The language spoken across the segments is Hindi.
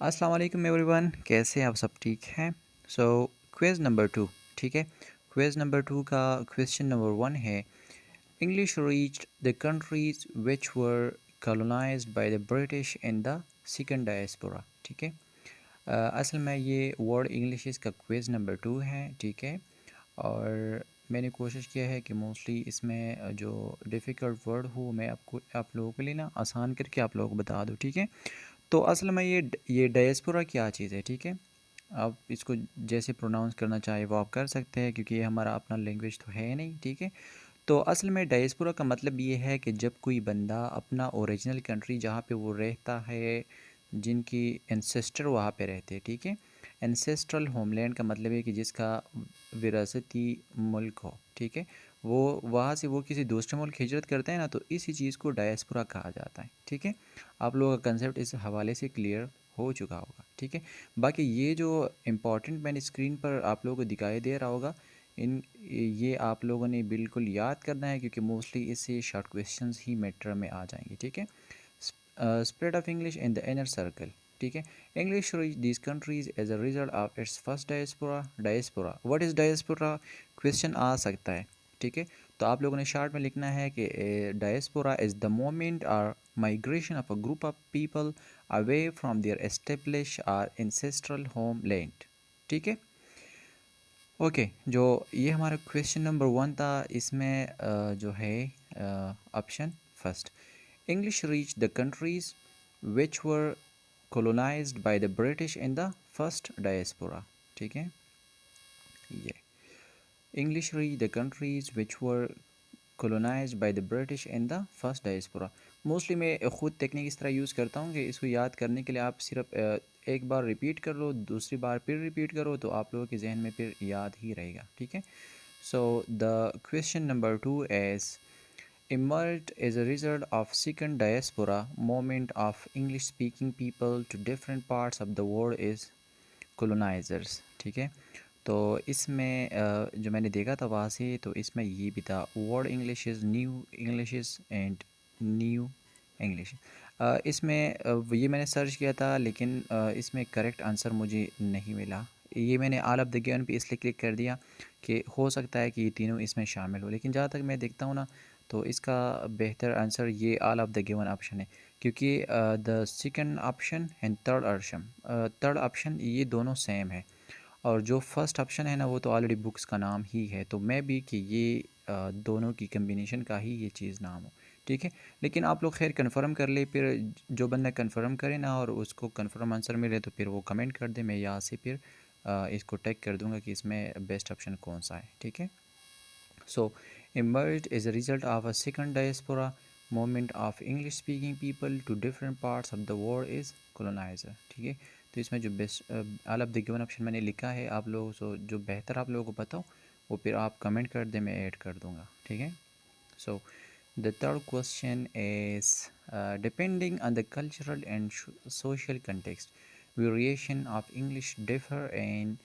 अस्सलाम वालेकुम एवरीवन, कैसे हैं आप सब? ठीक हैं? सो क्विज़ नंबर 2, ठीक है। क्विज़ नंबर 2 का क्वेश्चन नंबर 1 है, English reached the countries which were colonised by the British in the second diaspora, ठीक है। असल में ये वर्ड इंग्लिश का क्विज़ नंबर 2 है, ठीक है। और मैंने कोशिश किया है कि मोस्टली इसमें जो डिफ़िकल्ट वर्ड हो मैं आपको आप लोगों के लिए ना आसान करके आप लोगों को बता दूँ, ठीक है। तो असल में ये डायस्पोरा क्या चीज़ है, ठीक है। आप इसको जैसे प्रोनाउंस करना चाहे वो आप कर सकते हैं, क्योंकि ये हमारा अपना लैंग्वेज तो है नहीं, ठीक है। तो असल में डायस्पोरा का मतलब ये है कि जब कोई बंदा अपना ओरिजिनल कंट्री जहाँ पे वो रहता है, जिनकी एंसेस्टर वहाँ पे रहते हैं, ठीक है। एंसेस्ट्रल होमलैंड का मतलब है कि जिसका विरासती मुल्क हो, ठीक है। वो वहाँ से वो किसी दूसरे मुल्क हिजरत करते हैं ना, तो इसी चीज़ को डायस्पोरा कहा जाता है, ठीक है। आप लोगों का कंसेप्ट इस हवाले से क्लियर हो चुका होगा, ठीक है। बाकी ये जो इम्पोर्टेंट मैंने स्क्रीन पर आप लोगों को दिखाई दे रहा होगा, इन ये आप लोगों ने बिल्कुल याद करना है, क्योंकि मोस्टली इससे शॉर्ट क्वेश्चंस ही मैटर में आ जाएंगे, ठीक है। Spread of English in the inner circle, ठीक है। English reach these countries as a result of its first diaspora. Diaspora, what is diaspora, question आ सकता है, ठीक है। तो आप लोगों ने शॉर्ट में लिखना है कि diaspora is the moment or migration of a group of people away from there establish or ancestral home land, ठीक है। ओके, जो ये हमारा क्वेश्चन नंबर 1 था, इसमें जो है option first, English reach the countries which were colonized by the British in the first diaspora, ठीक है। ये English reached the countries which were colonized by the British in the first diaspora। Mostly मैं ख़ुद टेक्निक इस तरह यूज़ करता हूँ कि इसको याद करने के लिए आप सिर्फ एक बार रिपीट कर लो, दूसरी बार फिर रिपीट करो, तो आप लोगों के जहन में फिर याद ही रहेगा, ठीक है। So the question number 2 is emerged as a result of second diaspora movement of English speaking people to different parts of the world is colonizers, ठीक है। तो इसमें जो मैंने देखा था वहाँ से, तो इसमें ये भी था, word English is new English and new English. इसमें ये मैंने सर्च किया था, लेकिन इसमें करेक्ट आंसर मुझे नहीं मिला। ये मैंने ऑल ऑफ द गिवन पे इसलिए क्लिक कर दिया कि हो सकता है कि ये तीनों इसमें शामिल हो, लेकिन जहाँ तक मैं देखता हूँ ना, तो इसका बेहतर आंसर ये all of the given option है, क्योंकि the second option and third option ये दोनों सेम है, और जो फर्स्ट ऑप्शन है ना, वो तो ऑलरेडी बुक्स का नाम ही है, तो मैं भी कि ये दोनों की कम्बिनेशन का ही ये चीज़ नाम हो, ठीक है। लेकिन आप लोग खैर कंफर्म कर ले, फिर जो बंदा कंफर्म करे ना और उसको कंफर्म आंसर मिले, तो फिर वो कमेंट कर दे, मैं यहाँ से फिर इसको टैग कर दूंगा कि इसमें बेस्ट ऑप्शन कौन सा है, ठीक है। So, emerged as a result of a second diaspora movement of English speaking people to different parts of the world is colonizer, ठीक है। तो इसमें जो best all of the given option मैंने लिखा है, आप लोगों को जो बेहतर आप लोगों को पता हो वो फिर आप कमेंट कर दे, मैं ऐड कर दूंगा, ठीक है। So the third question is, depending on the cultural and social context, variation of English differ in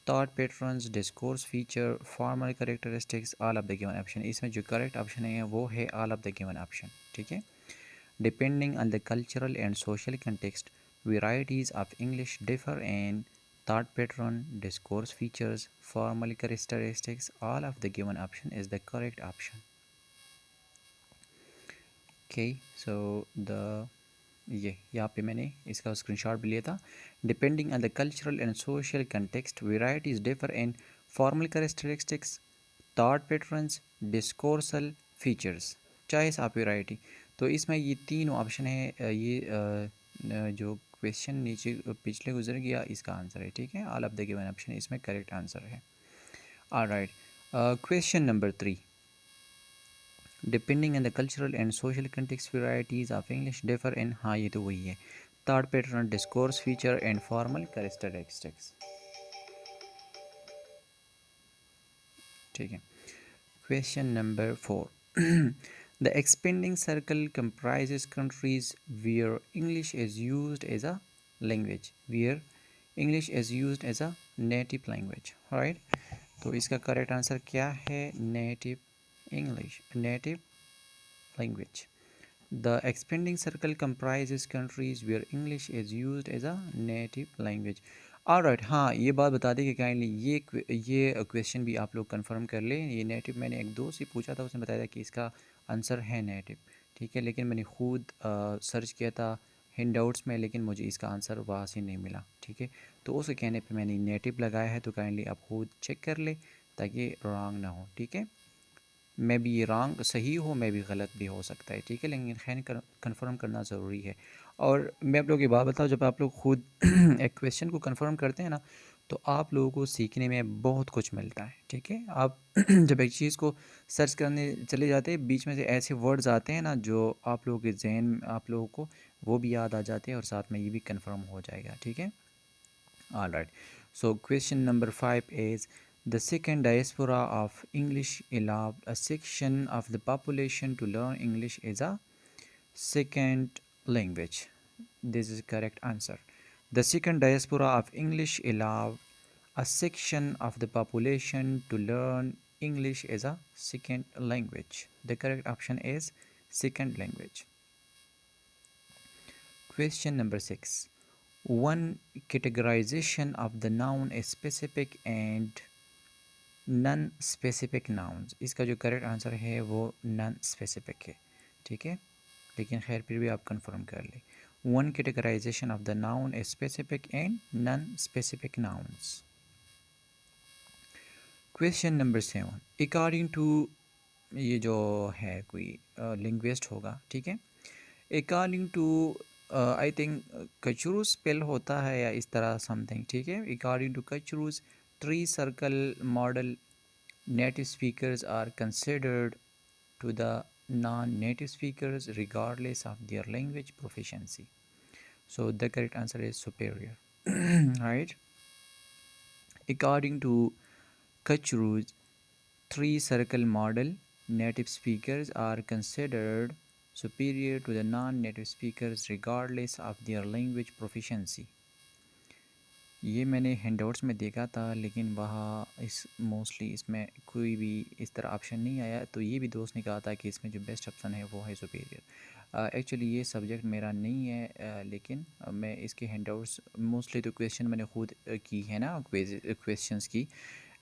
thought patterns, discourse feature, formal characteristics, all of the given option। इसमें जो करेक्ट ऑप्शन है वो है all of the given option, ठीक है। Depending on the cultural and social context, varieties of English differ in thought pattern, discourse features, formal characteristics, all of the given option is the correct option। Okay, so the ये यहाँ पे मैंने इसका स्क्रीनशॉट भी लिया था। Depending on the cultural and social context, varieties differ in formal characteristics, thought patterns, discoursal features, choice of variety. तो इसमें ये तीन ऑप्शन है, जो क्वेश्चन नीचे पिछले गुजर गया इसका आंसर है, ठीक है। All of the given option इसमें करेक्ट आंसर है। Alright, question number 3, depending on the cultural and social context, varieties of English differ in, हाँ ये तो वही है, thought pattern, discourse feature and formal characteristics, ठीक है। Question number 4, the expanding circle comprises countries where English is used as a language, where English is used as a native language, right। तो इसका करेक्ट आंसर क्या है, native English, native language. The expanding circle comprises countries where English is used as a native language. Alright, हाँ ये बात बता दें कि काइंडली ये क्वेश्चन भी आप लोग कंफर्म कर लें। ये नेटिव मैंने एक दोस्त से पूछा था, उसने बताया था कि इसका आंसर है नेटिव, ठीक है। लेकिन मैंने खुद सर्च किया था हैंडआउट्स में, लेकिन मुझे इसका आंसर वहाँ से नहीं मिला, ठीक है। तो उसके कहने पे मैंने नेटिव लगाया है, तो काइंडली आप खुद चेक कर ले ताकि रॉन्ग ना हो, ठीक है। मैं भी ये रॉन्ग सही हो, मैं भी गलत भी हो सकता है, ठीक है, लेकिन खैर कंफर्म करना ज़रूरी है। और मैं आप लोगों की बात बताऊँ, जब आप लोग खुद एक क्वेश्चन को कंफर्म करते हैं ना, तो आप लोगों को सीखने में बहुत कुछ मिलता है, ठीक है। आप जब एक चीज़ को सर्च करने चले जाते हैं, बीच में से ऐसे वर्ड्स आते हैं ना जो आप लोगों के जहन में, आप लोगों को वो भी याद आ जाते हैं और साथ में ये भी कंफर्म हो जाएगा, ठीक है। All right. So question number 5 is the second diaspora of English allowed a section of the population to learn English as a second language. This is correct answer. The second diaspora of English allowed a section of the population to learn English as a second language. The correct option is second language. Question number 6. One categorization of the noun is specific and non specific nouns. इसका जो करेक्ट आंसर है वो नन स्पेसिफिक है, ठीक है। लेकिन खैर फिर भी आप कंफर्म कर लें। One categorization of the noun is specific and non specific nouns. Question number 7 according to, ये जो है कोई लिंग्विस्ट होगा, ठीक है। According to I think Kachru's spell होता है या इस तरह समथिंग, ठीक है। According to Kachru's three circle model native speakers are considered to the non-native speakers regardless of their language proficiency. So the correct answer is superior. Right? According to Kachru's three circle model, native speakers are considered superior to the non-native speakers regardless of their language proficiency. ये मैंने हैंडआउट्स में देखा था, लेकिन वहाँ इस मोस्टली इसमें कोई भी इस तरह ऑप्शन नहीं आया, तो ये भी दोस्त ने कहा था कि इसमें जो बेस्ट ऑप्शन है वो है सुपीरियर। एक्चुअली ये सब्जेक्ट मेरा नहीं है, लेकिन मैं इसके हैंडआउट्स मोस्टली तो क्वेश्चन मैंने खुद की है ना, क्वेश्चंस की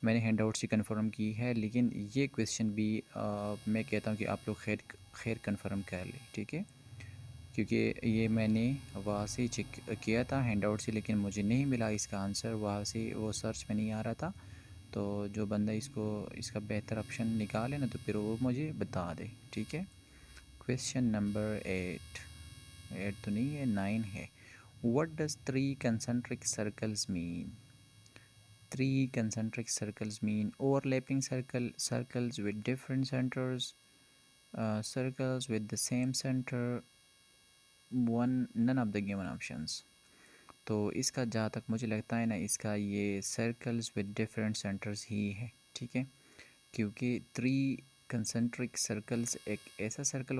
मैंने हैंडआउट्स ही कंफर्म की है, लेकिन ये क्वेश्चन भी मैं कहता हूँ कि आप लोग खैर खैर कंफर्म कर लें, ठीक है। क्योंकि ये मैंने वहाँ से चेक किया था हैंडआउट से, लेकिन मुझे नहीं मिला इसका आंसर, वहाँ से वो सर्च में नहीं आ रहा था। तो जो बंदा इसका बेहतर ऑप्शन निकाले ना, तो फिर वो मुझे बता दे, ठीक है। क्वेश्चन नंबर 8, 8 तो नहीं है, 9 है। What does three concentric circles mean? Three concentric circles mean overlapping circles with different centres, circles with the same centre, one none of the given options. तो इसका जहाँ तक मुझे लगता है ना, इसका ये सर्कल्स विद डिफरेंट सेंटर्स ही है, ठीक है। क्योंकि थ्री कंसेंट्रिक सर्कल्स एक ऐसा सर्कल